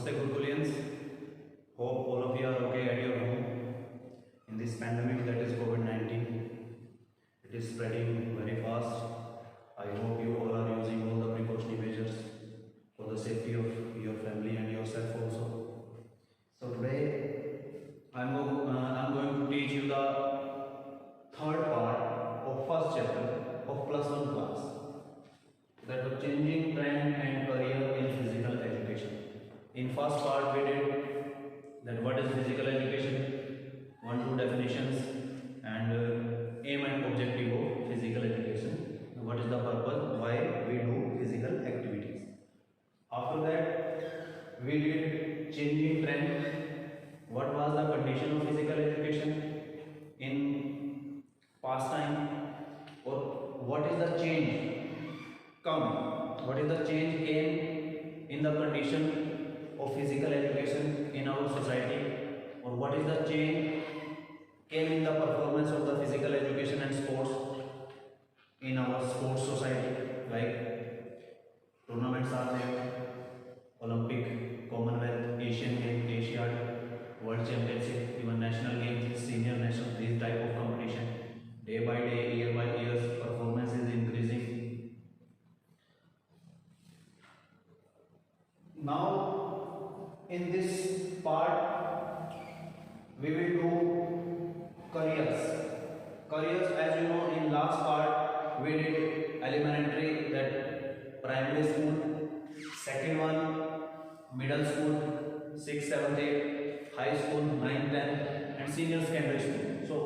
Namaste Gurkulians. Hope all of you are okay at your home. In this pandemic that is COVID-19, it is spreading very fast. I hope you all are using all the precautionary measures for the safety of your family and yourself also. So today I'm going to teach you the third part of first chapter of +1 class, that was changing trend and career in physical education. In first part we did that what is physical education, 1-2 definitions, and aim and objective of physical education. What is the purpose, why we do physical activities. After that we did changing trend. What was the condition of physical education in past time, or what is the change what is the change came in the condition of physical education in our society, or what is the change came in the performance of the physical education and sports in our sports society, like tournaments are there, Olympic, Commonwealth, Asian Games, Asiad, World Championship, even national games, senior national, these type of competition. Day by day, year by year, performance is increasing. Now, in this part, we will do careers. Careers, as you know, in last part we did elementary, that primary school, second one middle school, 6th, 7th, 8th, high school, 9th, 10th, and senior secondary school. So,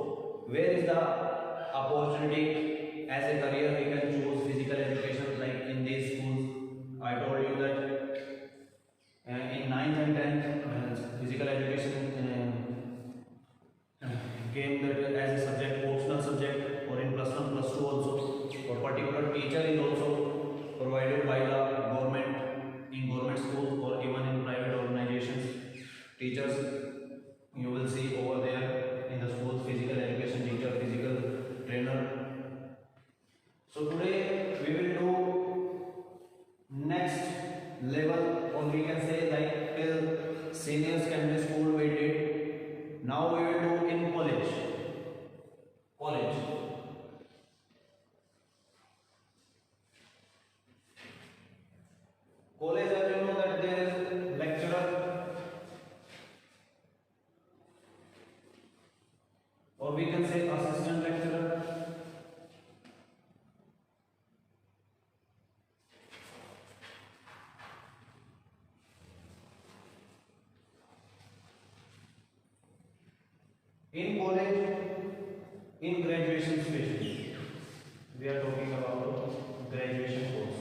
where is the opportunity as a career we can choose physical education, like in these schools? I told you that in 9th and 10th, physical education came that as a subject, optional subject, or in +1, +2 also, or particular teacher is also provided by the government in government schools or even in private organizations. Teachers you will see over there in the schools, physical education teacher, physical trainer. So today we will do next level, or we can say like till senior secondary school we did. Now we will do in college. College, as you know that there is lecturer, or we can say assistant lecturer. In college, in graduation especially, we are talking about graduation course,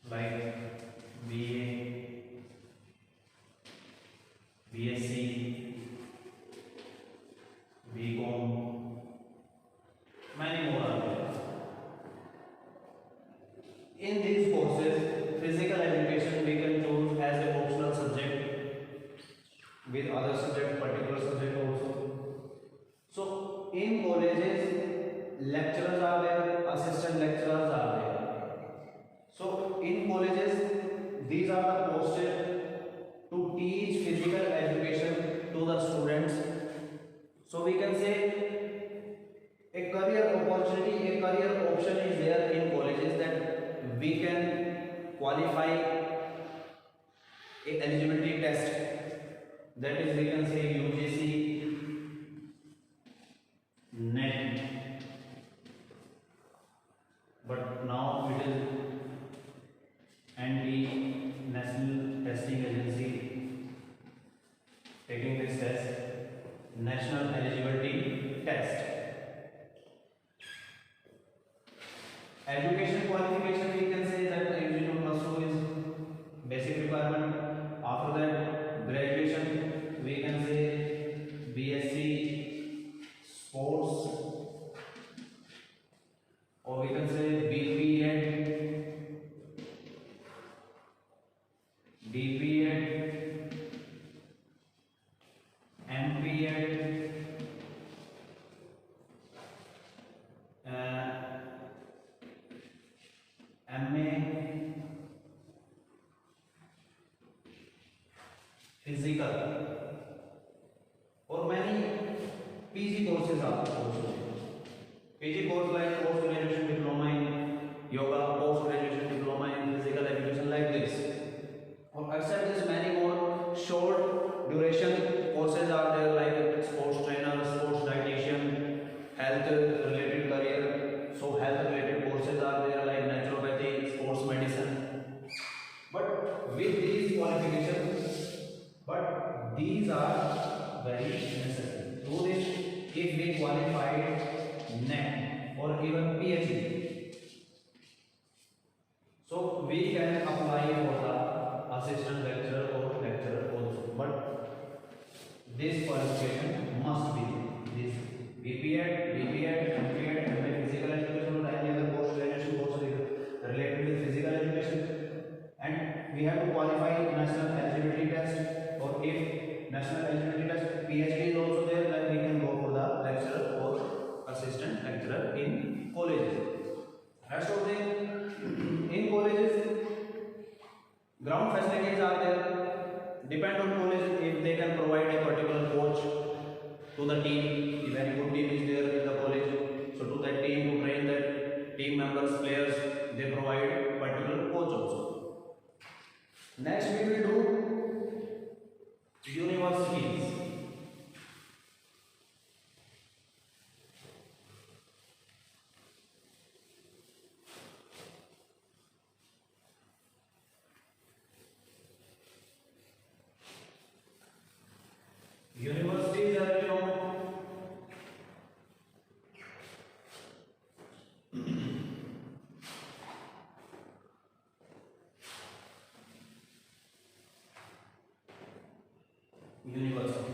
like BA, BSc, BCom, many more are there. In these courses, physical education we can choose as an optional subject with other subject, particular subject also. So in colleges, lecturers are there, assistant lecturers are there. So in colleges, these are the posted to teach physical education to the students. So we can say a career opportunity, a career option is there in colleges, that we can qualify a eligibility test, that is we can say UGC, NET, but now it is NT, National Testing Agency, taking this test, National Eligibility Test. Education qualification, we can say that engineering +2 is basic requirement. After that, graduation, we can say BSc sports, or we can say BPEd, DPEd, MPEd, MA, are also there. PG course like post graduation diploma in yoga, post graduation diploma in physical education, like this. Or except this, many more short duration courses are there, like sports trainer, sports dietitian, health related career. So health related courses are there, like naturopathy, sports medicine. But with these qualifications, but these are very necessary. Do this if we qualified NET or even PhD. So we can apply for the assistant lecturer or lecturer also. But this qualification must be this BPEd, MPEd, MA physical education, or any other post graduation course related with physical education. And we have to qualify national eligibility test, or if national eligibility test PhD is also there, then we can go for the lecturer or assistant lecturer in colleges. Rest of them in colleges, ground facilities are there. Depend on college if they can provide a particular coach to the team. If any good team is there in the college, so to that team to train that team members, players, they provide particular coach also. Next we will do universities. Universities are, university.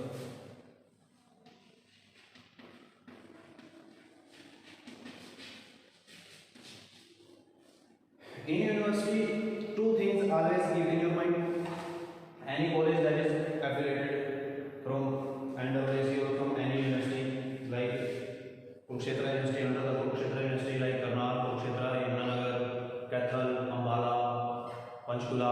In university, two things always keep in your mind. Any college that is affiliated from NWSC or from any university, like Kurukshetra University, under the Kurukshetra University, like Karnal, Kurukshetra, Yamuna, Kaithal, Ambala, Panchkula.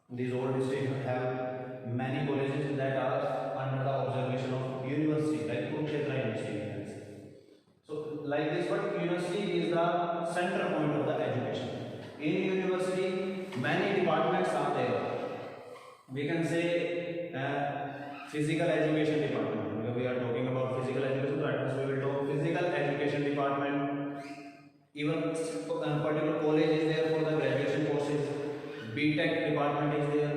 These all districts have many colleges that are under the observation of university, like Kurukshetra University. So, like this, but university is the center point of the education. In university, many departments are there. We can say physical education department. Because we are talking about physical education, so we will talk physical education department. Even particular college is there for the graduation courses. BTech department is there.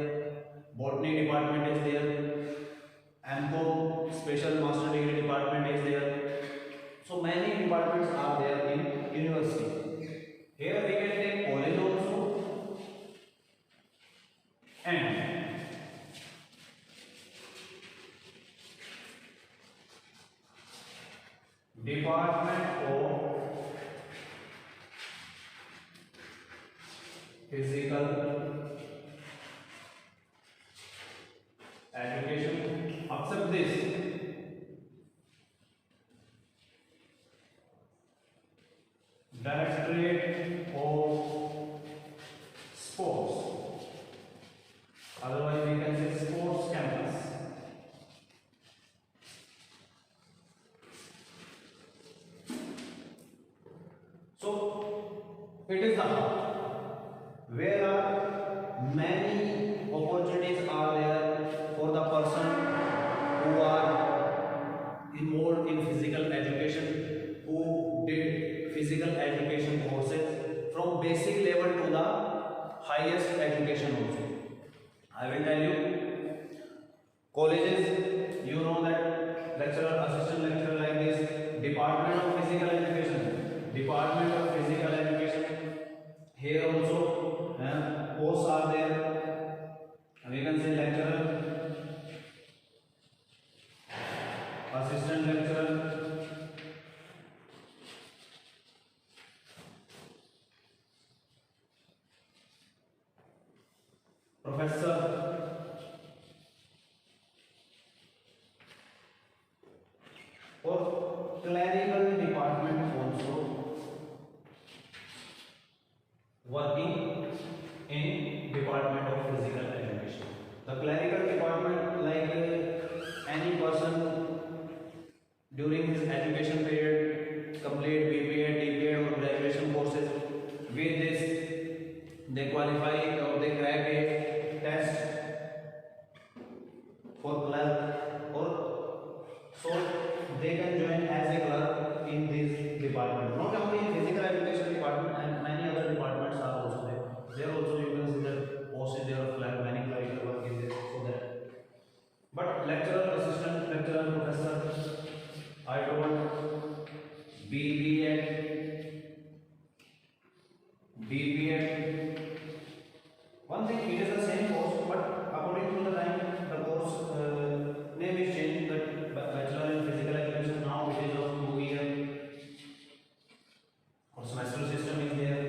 Botany department is there. MCom special master degree department is there. So many departments are there in university. Here we can take college also, and Department of Physical Education. Accept this. Directorate of Sports. Otherwise we can say sports campus. So it is the hub where are many opportunities are there for the person who are involved in physical education, who did physical education courses from basic level to the highest education also. I will tell you, colleges, you know that lecturer, assistant lecturer, like this, Department of Physical Education, Department of Physical Education. Here also posts are there. We can say lecturer, assistant lecturer, professor, or clerical department also working in Department of Physical Education. The clerical department, like any person during his education period complete BPEd, DPEd or graduation courses. With this they qualify or they crack a test for clerk, or so they can join as a clerk in this department. Not only in physical education department, and many other departments are also there. There also you can see that post is there of clerk, many clerical work is there, so that. But lecturer, assistant lecturer, professor, I told BBEd, DPEd. One thing, it is the same course, but according to the time, the course name is changed. That bachelor in physical education now it is of 2 year. Or semester system is there,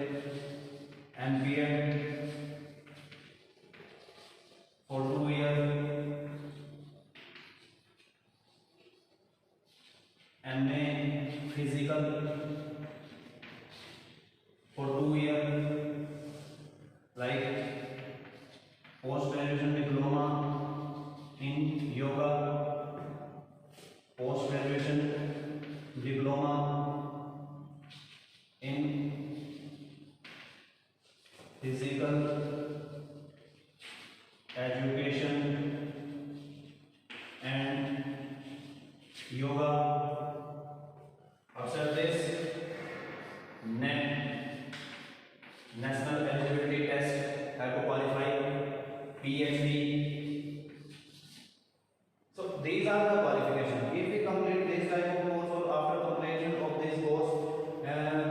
and BEd for 2 year, MA physical for 2 year, like post graduation diploma in yoga, post graduation diploma in physical education and yoga. After this, NET, national eligibility test, have to qualify, PhD. So these are the qualifications. If we complete this type of course, or after completion of this course,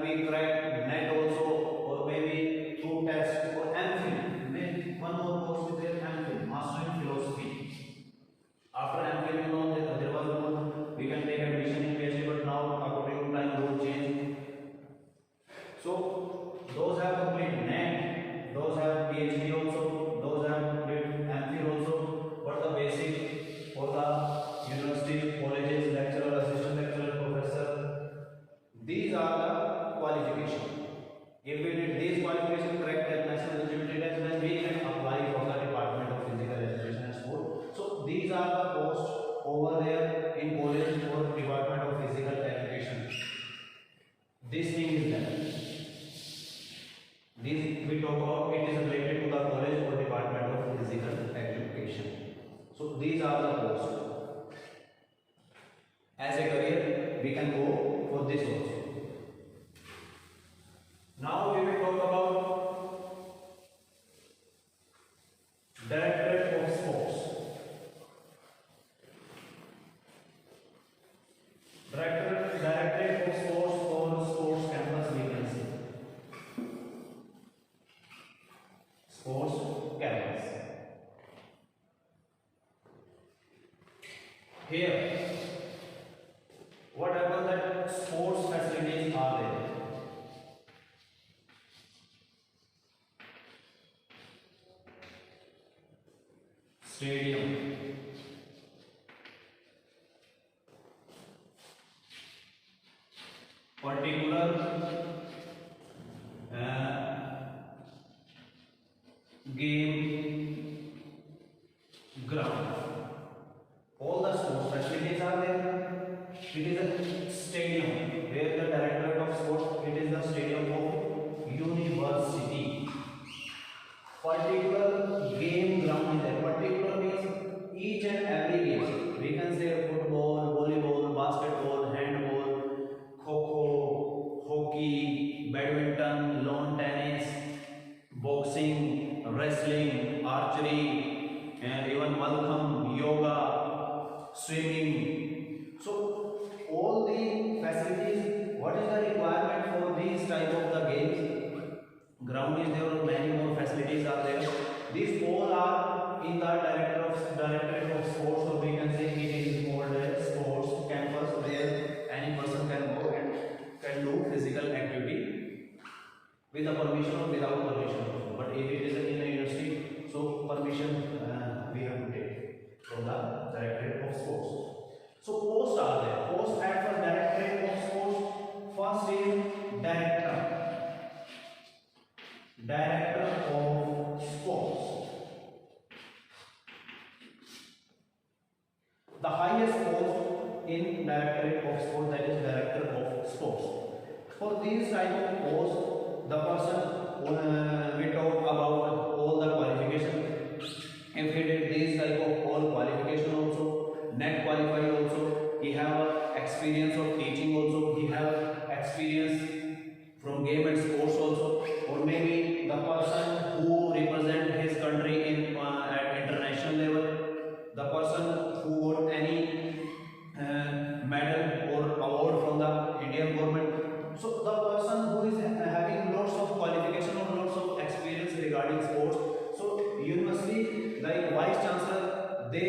we crack NET also, or maybe 2 tests for MPhil. Then one more course is there, MPhil, Master in Philosophy. After MPhil, you know there was no, we can take admission in PhD, but now according to time rule change. So those have complete NET, those have PhD also, those have complete MPhil also. But the basic for the university, colleges, lecturer, assistant lecturer, professor, these are the qualifications. If we did these qualifications, correct that national eligibility test, then we can apply for the Department of Physical Education and Sport. So these are the posts over there in college for Department of Physical Education. This thing is there. This we talk about, it is related to the college or Department of Physical Education. So these are the posts. As a career, we can go for this also. Now we will talk about Directorate of Sports. Directorate of Sports or Sports Campus, we can say. Sports Campus. Here, what happens that sports facilities are there. Stadium, particular game ground. All the sports facilities are there. It is a stadium where the Directorate of Sports, it is the stadium of university. Particular game ground is there. Particular means each and every game. We can say football, volleyball, basketball, handball, kho-kho, hockey, badminton, lawn tennis, boxing, wrestling, archery, and even Malkham, yoga, swimming. So all the facilities, what is the requirement for these type of the games? Ground is there, or many more facilities are there. These all are in the Directorate of Sports, or we can say it is called a sports campus, where any person can go and can do physical activity with a permission or without permission also. But if it is in a university, so permission we have to take from the Directorate of Sports. So posts are there. Posts at the Directorate of Sports. First is Director of Sports. The highest post in directorate of sports, that is director of sports. For these type of posts, the person we talk about all the qualification. If he did these type of all qualification also, net qualified also, he have experience of teaching also, he have experience from game and sports also, or maybe the person who represent his country in at international level, the person who got any medal or award from the Indian government. So the person who is having lots of qualification or lots of experience regarding sports. So university like vice chancellor, they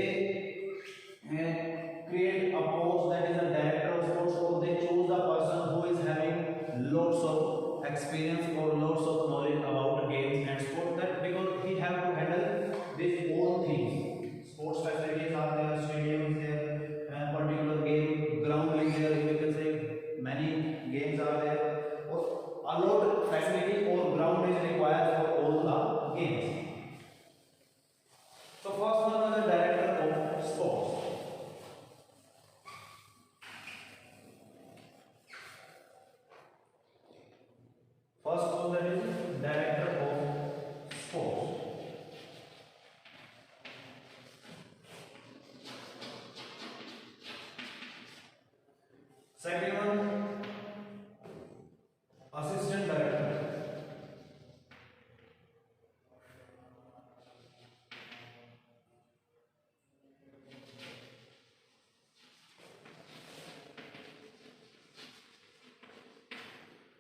create a post that is a director of sports, or they choose the person who is having lots of experience or lots of knowledge about games and sport, that because he have to handle these all things. Sports facilities are there, stadiums there, particular game ground is there, you can say many games are there, or a lot facility or ground is required for all the games. So first one is the director of sports. First one, that is director of sports. Second one, assistant director.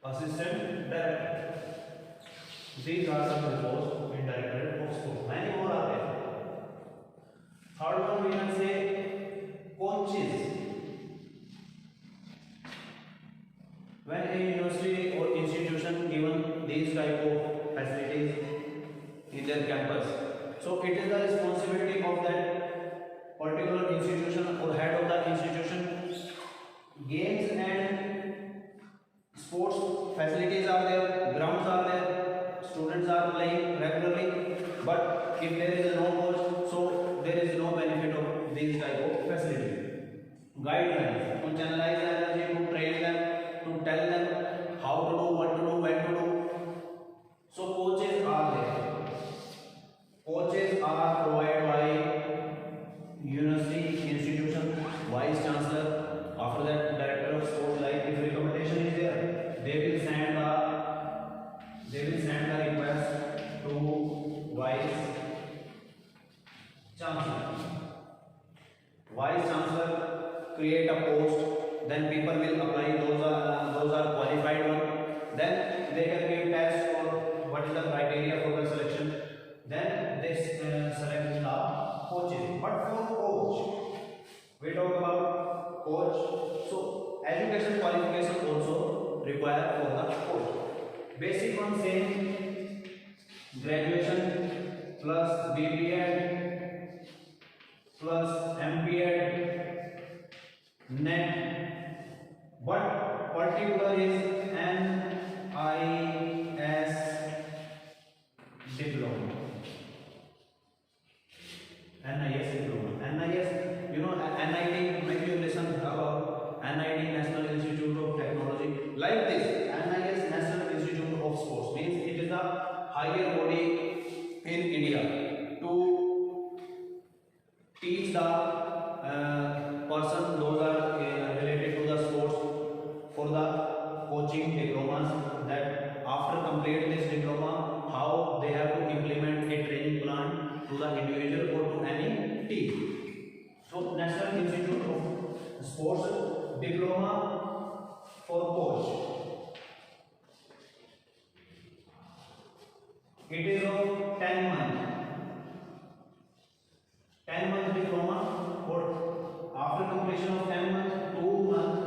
Assistant director. These are the posts in director of sports. Many more are there. Third one, we can say coaches. When a university or institution given these type of facilities in their campus, so it is the responsibility of that particular institution or head of the institution. Games and sports facilities are there, grounds are there, students are playing regularly, but if there is no coach, so there is no benefit of these type of facility. Guidelines to channelize the energy, to train them, to tell them how to do, what to do, when to do. So coaches are there. Coaches are provided by university institution, vice chancellor. After that, director of sports. Like if recommendation is there, they will send the request to vice chancellor. Vice chancellor create a post, then people will apply. Those are qualified one. Then they can give test or what is the criteria for the selection. Then they select the coaches. But for coach, we talk about coach. So education qualification also required for the coach. Basic one same, graduation plus BPEd plus MPEd, net, but particular is NIS diploma. NIS diploma. NIS, you know, NIT, maybe you listen about NIT, National Institute of Technology. Like this, NIS, National Institute of Sports, means it is the higher body in India to teach the person those are related to the sports for the coaching diplomas, that after complete this diploma, how they have to implement a training plan to the individual or to any team. So National Institute of Sports diploma for coach. It is of 10 months. 10 month diploma, or after completion of 10 months, 2 months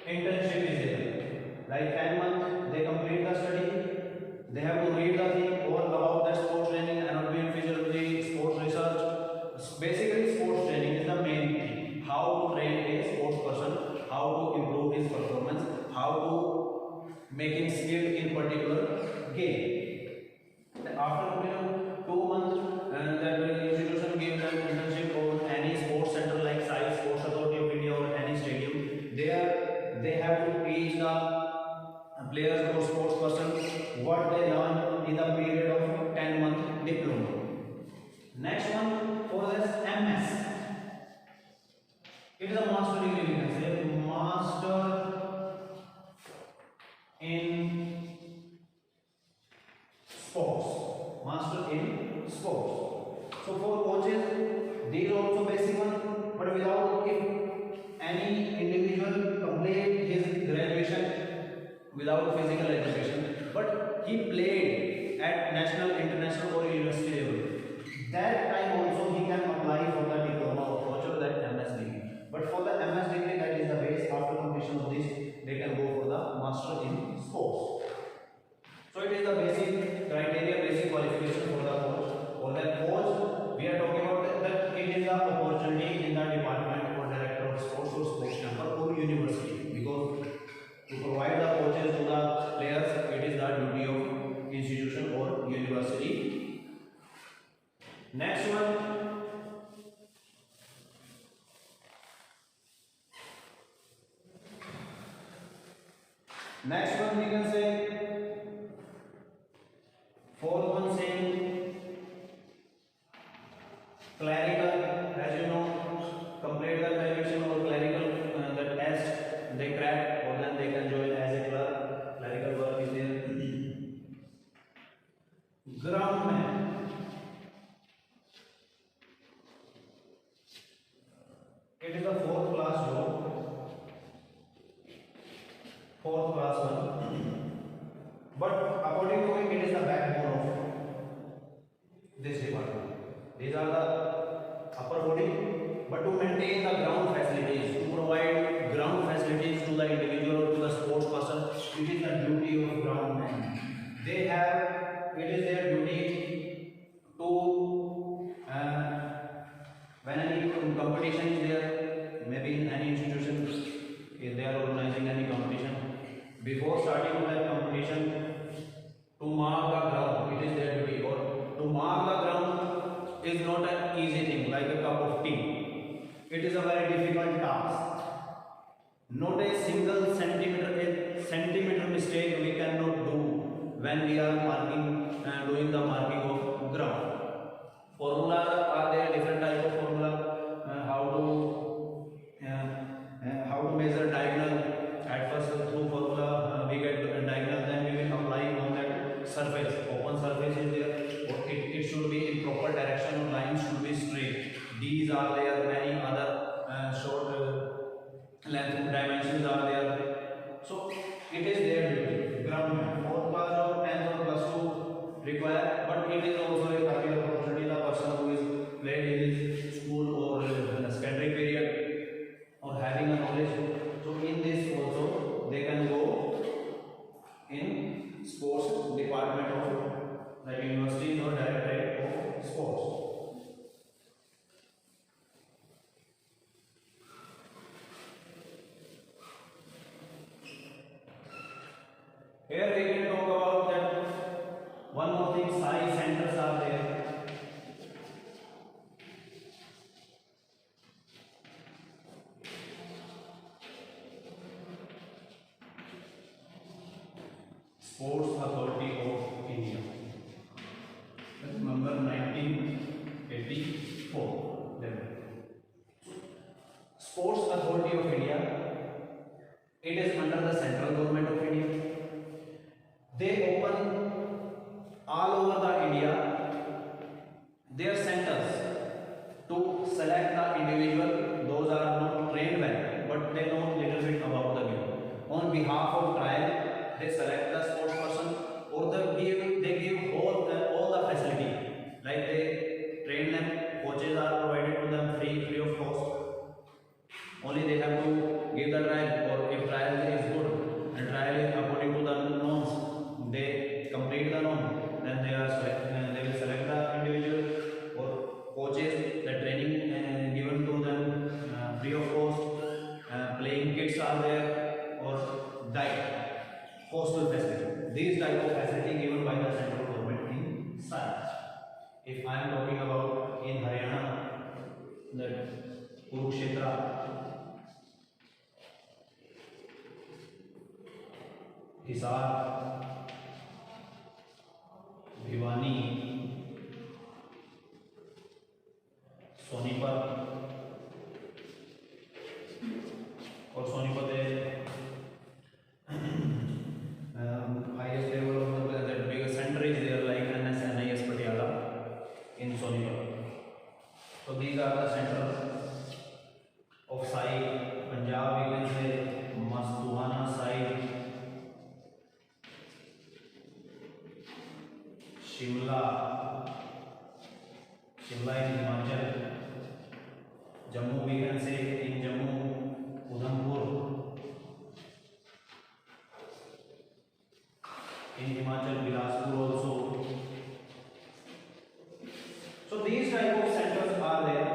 internship is there. Like 10 months they complete the study, they have to read the thing all about the sports training, anatomy and physiology, sports research. Basically sports training is the main thing. How to train a sports person, how to improve his performance, how to make him skilled in particular game. After 2 months, that institution gives them it is the opportunity in the department or director of sports or sports camp or university, because to provide the coaches to the players, it is the duty of institution or university. Next one, we can say fourth one, saying clerical. As you know, complete the graduation or clerical the test they crack, or then they can join as a clerk. Clerical work is there. Groundman. It is a fourth class job. Fourth class one. But according to me, it is the backbone of this department. These are the upper body, but to maintain the ground facilities, to provide ground facilities to the individual or to the sports person, it is the duty of groundmen. They have, it is their duty to, when any competition is there, maybe in any institution, if they are organizing any competition, before starting that competition, to mark the ground, it is their duty. Or to mark the ground is not an easy thing, like a cup of tea. It is a very difficult task. Not a single centimeter mistake we cannot do when we are marking and doing the marking of ground. Formula are there, different type of formula, how to measure diagonal. At first through formula we get diagonal, then we will apply on that surface. Open surface is there, it should be in proper direction, or lines should be straight. These are there, many other short length dimensions are there. So it is their duty. Ground 4th class or 10th or plus 2 require, but it is also a career opportunity. The person who is played in his school or secondary period or having a knowledge, so in this also they can go in sports department of the university or directorate of sports. Here we can talk about that one more thing, SAI centers are there. Sports Authority of India. That's number 1984. Sports Authority of India. It is under the central government of India. They open all over the India their centers to select the individual. Those are not trained well, but they know little bit about the game. On behalf of trial, they select the sports person, or they give all the facility. Like they train them, coaches are provided to them free of cost. Only they have to give the trial, or if trial is good and trial is according to the norms, they complete the norm, then they will select the individual or coaches. The training given to them free of cost. Playing kits are there, or diet, hostel facility. These type of facility given by the central government in SAI. If I am talking about in Haryana, the Kurukshetra, Hisar, Bhiwani, Sonipat, और Sonipat highest level of the biggest center is there, like NIS Patiala in Sonipat. So these are the centers of SAI. Punjab we can say Mastuhana SAI, Shimla in Himachal, Jammu we can say in Jammu, Udhampur, in Himachal, Bilaspur also. So these type of centers are there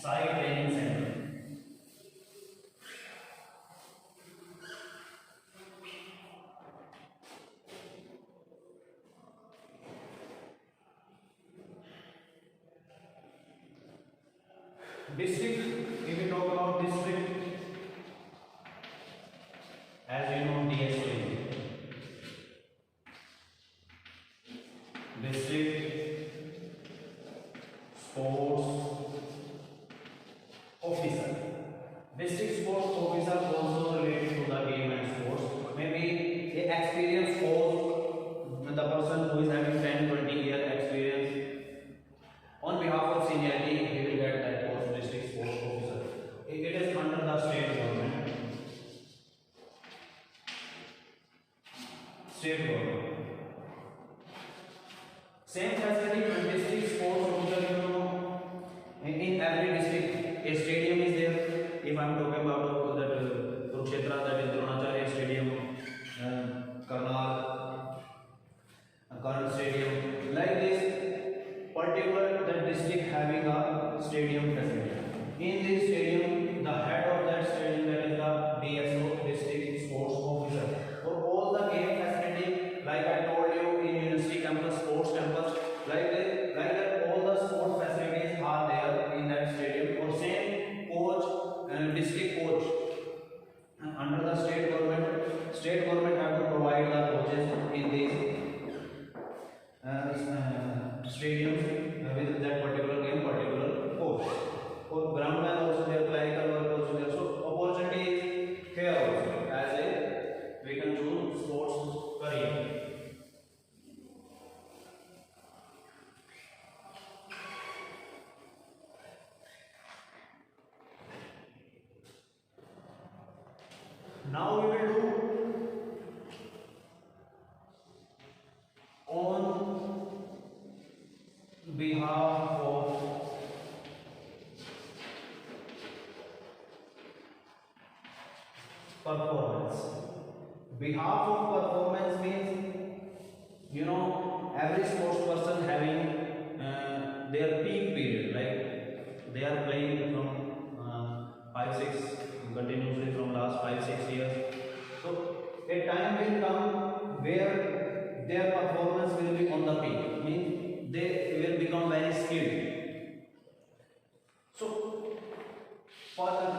Sai Training Center. District, if we talk about district, as you know, DSO, district sports officer. District sports officer also related to the game and sports. Maybe a experienced coach, the person who is having 10-20 year experience. On behalf of seniority, he will get that post, district sports officer. It is under the state government. State government. Same facility, but district sports officer, you know, in every district, a stadium is there. If I am talking about that Kurukshetra, that is Dronacharya Stadium, Karnal, Karnal Stadium, like this, particular that district having a stadium facility. In this stadium, the head of that stadium, that is the DSO, district sports officer. For all the game facility, like I told you, in university campus, sports campus, like that, all the sports facilities are there in that stadium. Or same coach, district coach, under the state government have to provide the coaches in these stadiums with that particular game, particular coach. For groundman also there, clerical work also there. So opportunity is here also, as a we can choose sports career. Now we will do on behalf of performance. Behalf of performance means, you know, every sports person having their peak period, like they are playing from 5-6 continuously from last 5-6 years. So a time will come where their performance will be on the peak, means they will become very skilled. So for the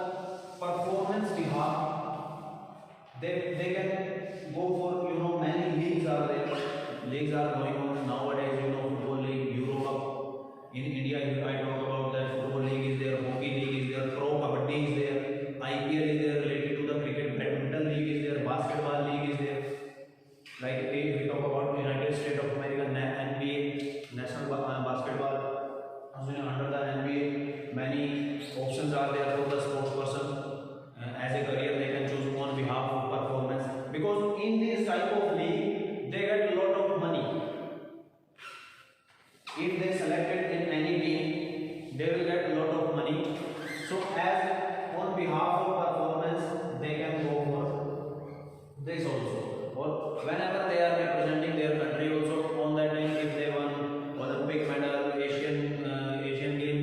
performance behalf, they can go for, you know, many leagues are there. Leagues are going on nowadays, you know, football league, Euro Cup. In India, if I talk about that, football league is there, hockey league is there, pro kabaddi is there, IPL is there related to the cricket, badminton league is there, basketball league is there. Like if we talk about United States of America, NBA, National Basketball, under the NBA, many options are there for the sports person. As a career, they can choose on behalf of performance, because in this type of league, they get a lot of money. If they selected in any team, they will get a lot of money. So as on behalf of performance, they can go for this also. Or whenever they are representing their country also, on that time, if they won Olympic medal, Asian game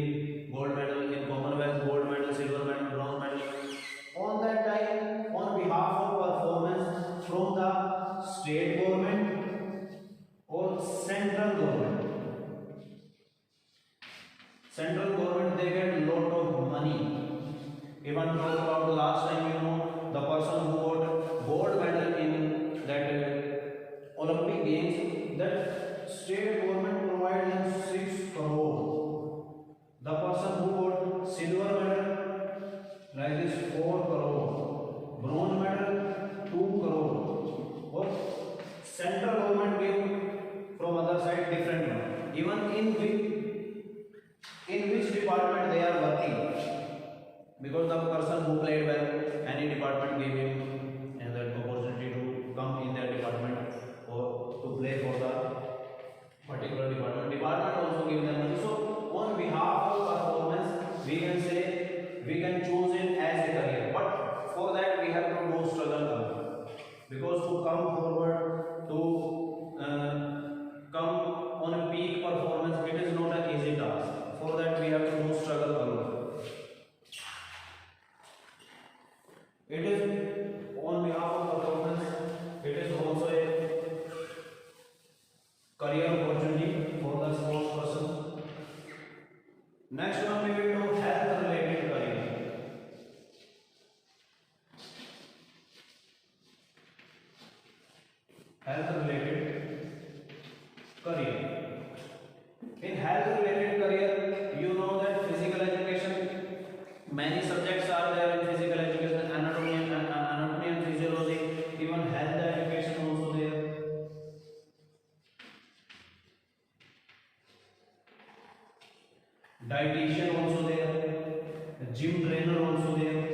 gold medal, in Commonwealth gold medal, silver medal, bronze medal, on that time, on behalf of performance from the state government or central government, they get a lot of money. Even talk about the last time, you know, the person who got gold medal in that Olympic games, that state government provided him 6 crore. The person who got silver medal, like this, 4 crore. Bronze medal, 2 crore. Or central government gave from other side different one. Even in which department they are working, because the person who played well, any department gave him and that opportunity to come in their department or to play for the particular department also give them money. So on behalf of performance, we can say we can choose it as a career, but for that we have to do struggle, because to come forward, to come on a peak performance, it is not an easy task. For that we have to do struggle alone. It is on behalf of the government. It is also a career opportunity for the sports person. Next one we will do health related career. Health related career. In health related career, you know that physical education, many subjects are there in physical education, anatomy and physiology, even health education also there. Dietitian also there, gym trainer also there,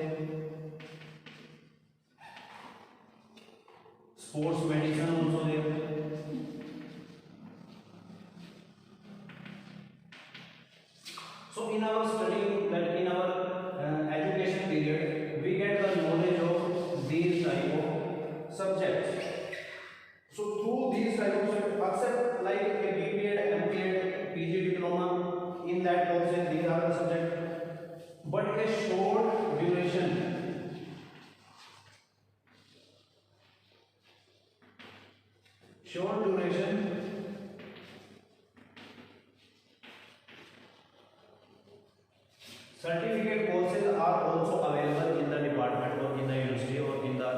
sports medicine also there. So in our study, that in our education period, we get the knowledge of these type of subjects. So through these type of subjects, except like a BPEd, MPEd, PG diploma, in that courses these are the subjects, but a short duration. Short duration certificate courses are also available in the department or in the university or in the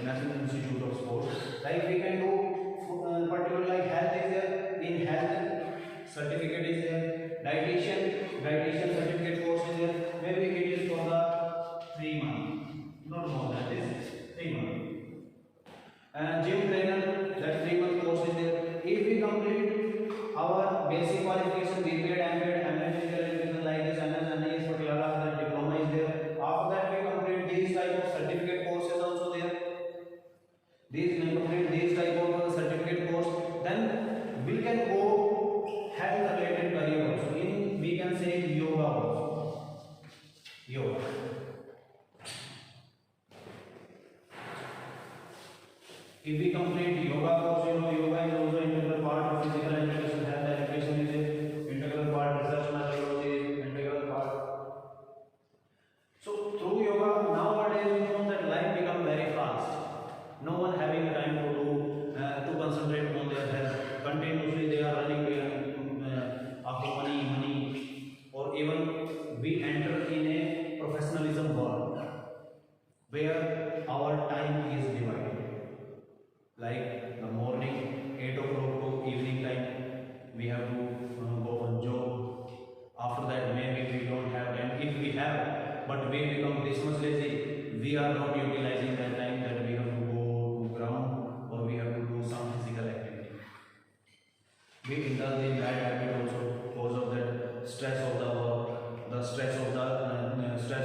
National Institute of Sports. Like we can do particular like health is there, in health certificate is there, dietitian certificate course is there. Maybe it is for the 3 months, not more than this, 3 months. Gym trainer, that 3 month course is there. If we complete our basic qualification, BPEd, MPEd, MA physical education like this, NS, particular that diploma is there. After that we complete these type of certificate courses also there. These we complete these type of certificate course, then we can go health related career also. In we can say yoga also. Yoga. If we complete yoga course, you know yoga is also integral part of physical education, health education is a integral part, research methodology is integral part. So through yoga, nowadays you know that life become very fast. No one having time to do to concentrate on their health. Continuously they are running after money, or even we enter in a professionalism world where our time is divided. Like the morning 8 o'clock to evening time, we have to go on job. After that, maybe we don't have time. If we have, but we become this much lazy, we are not utilizing that time that we have to go to ground or we have to do some physical activity. We indulge in bad habit also because of that stress of the work, the stress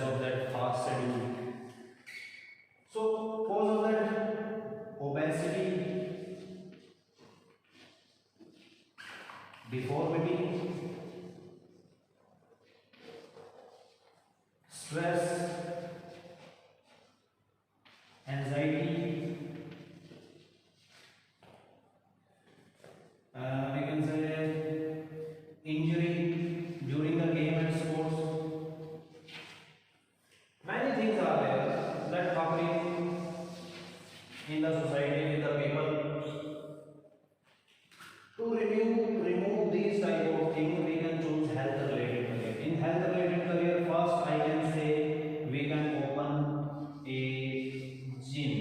of that fast schedule. So because of that, obesity, deformity, stress, anxiety, we can say injury during the game and sports. Many things are there that happening in the society with the people. To remove these type of things, we can choose health related career. In health related career, first I can say we can open a gym,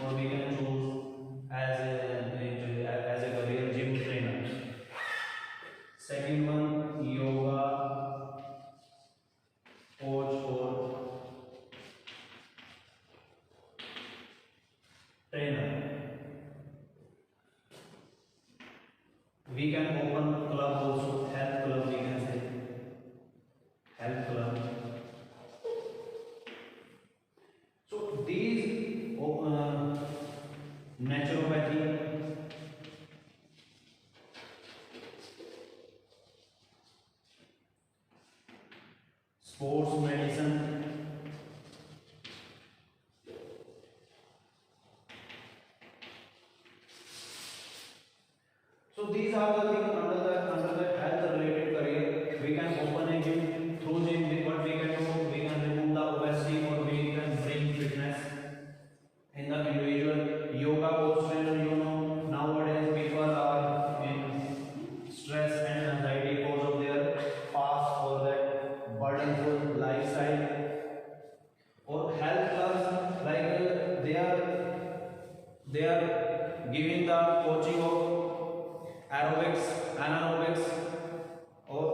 or we can choose as a career gym trainer. Second one, yoga coach or trainer. We can open club also, health club we can say, health club. So these naturopathy, sports medicine, so these are the things under the health related career. We can open a gym. Through gym, what we can do, we can remove the obesity or we can bring fitness. pardonful lifestyle. Or health clubs, like they are giving the coaching of aerobics, anaerobics, or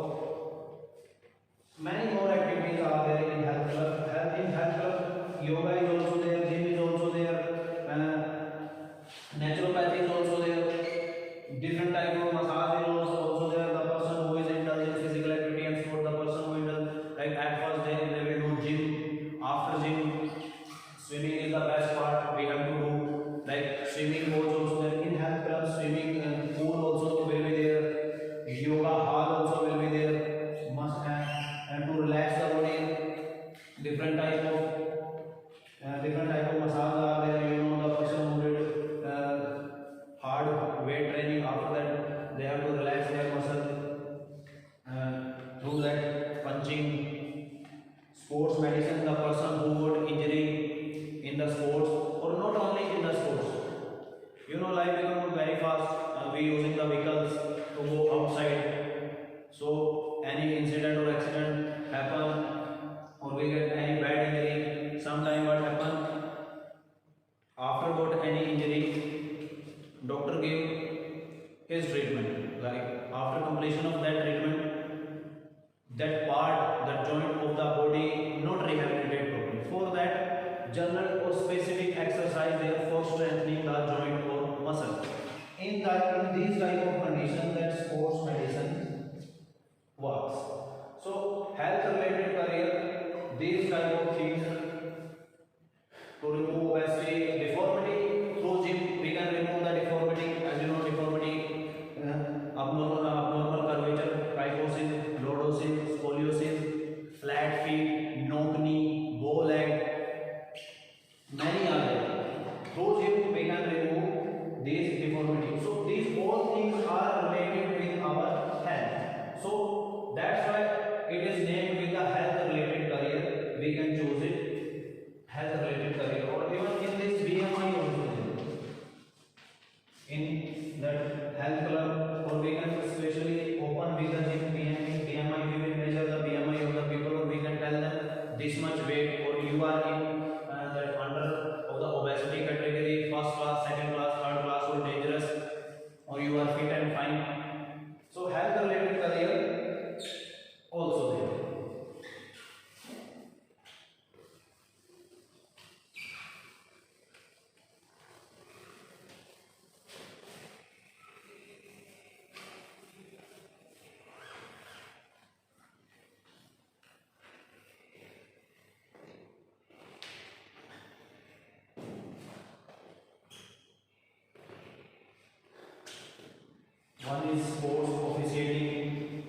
many more activities are there in health club. Health club, yoga is also there, gym is also there, naturopathy is also there, different type of massage is also there. The person who is indulging physical activity and sport, the person who indulge, like at first they will do gym, after gym swimming is the best part we have to do, like swimming coach also there in health club, swimming pool also will be there, yoga hall also will be there, must have, and to relax the body, different type of massage are there. You know, the person who did hard weight training, after that they have to relax their muscle through that punching. Sports medicine, the person who got injury in the sports, or not only in the sports. You know, life become very fast. We using the vehicles to go outside. So any incident or accident happen, or we get any bad injury. Sometime what happen, after got any injury, doctor give his treatment. Like after completion of that treatment, that part, that joint of the body not rehabilitated properly. For that, general or specific exercise there for strengthening the joint or muscle. In these type of conditions, that sports medicine works. So health related career, these type of things, to remove obesity, deformity through gym, we can remove the deformity. As you know, deformity, abnormal curvature, kyphosis, lordosis, scoliosis, flat feet, no knee, bow leg, many are there. Through gym, we can remove these deformities. So these all things are related with our health. So that's why it is named with the health related career. We can choose it, health related career, or even in this BMI also in that health club, or we can especially open with the gym BMI, we will measure the BMI of the people, or we can tell them this much weight, or you are in that under of the obesity category, first class, second class, third class, or dangerous, or you are fit and fine. So health related career also there. One is sports officiating.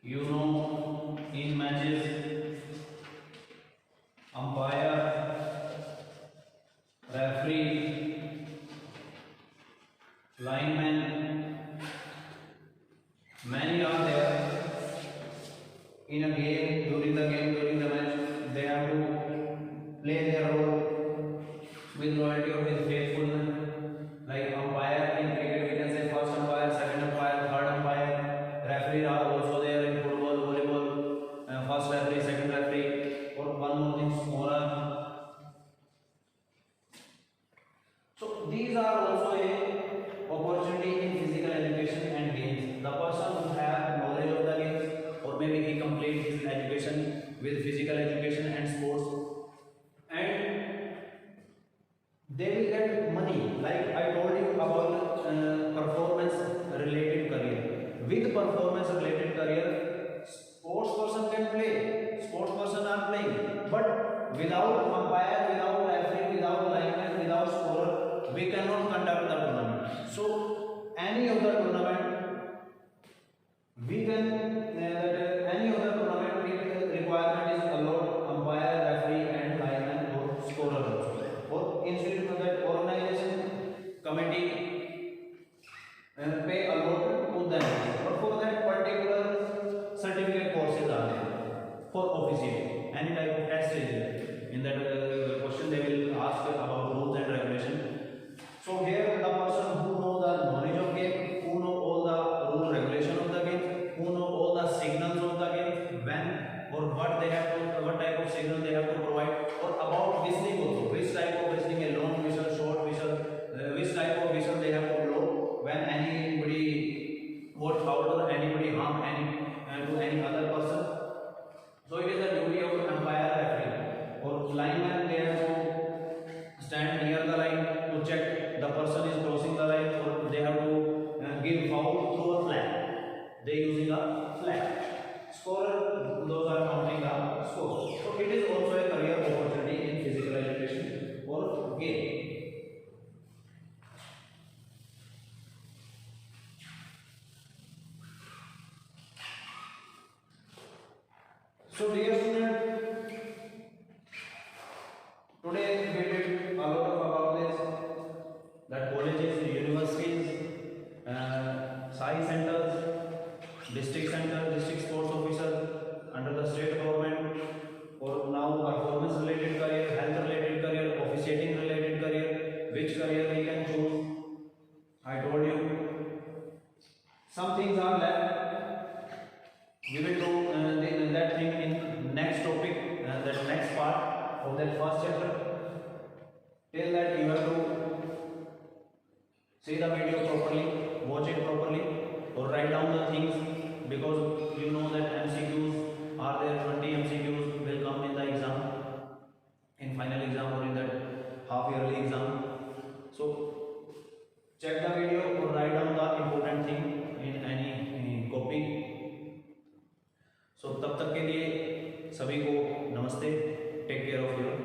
You know, in matches, umpire, referee, lineman, many are there. In a game, during the match, they have to play their role with loyalty or with faithfulness. Like umpire in cricket, we can say first umpire, second umpire, third umpire. Referee are also there in football, volleyball. First referee, second referee, or one more thing, scorer. So these are also a opportunity in physical education and games. The person who have knowledge of the games, or maybe he complete his education with physical education and sports, and they will get money. Like I told you about performance related career. With performance related career, sports person can play, sports person are playing, but without umpire, without referee, without lineman, without scorer, we cannot conduct the tournament. So any of the tournament, we can any of the tournament requirement is allowed umpire, referee, and lineman or scorer also. Or instead of that, organization committee pay allowed to them, or for that particular certificate courses are there for officiating. Any type of test is there. In that question, they will ask about rules and regulation. So here, the person who know the So dear student, today we did a lot of about this, that colleges, universities, science centers, district center, district sports officer under the state government, or now performance related career, health related career, officiating related career, which career we can choose. I told you some things are left. We will do that thing in next topic, that next part of that first chapter. Till that you have to see the video properly, watch it properly, or write down the things, because you know that MCQs are there, 20 MCQs will come in the exam, in final exam or in that half yearly exam. So check the video or write down the important thing in any copy. So तब तक के लिए सभी को नमस्ते, take care of your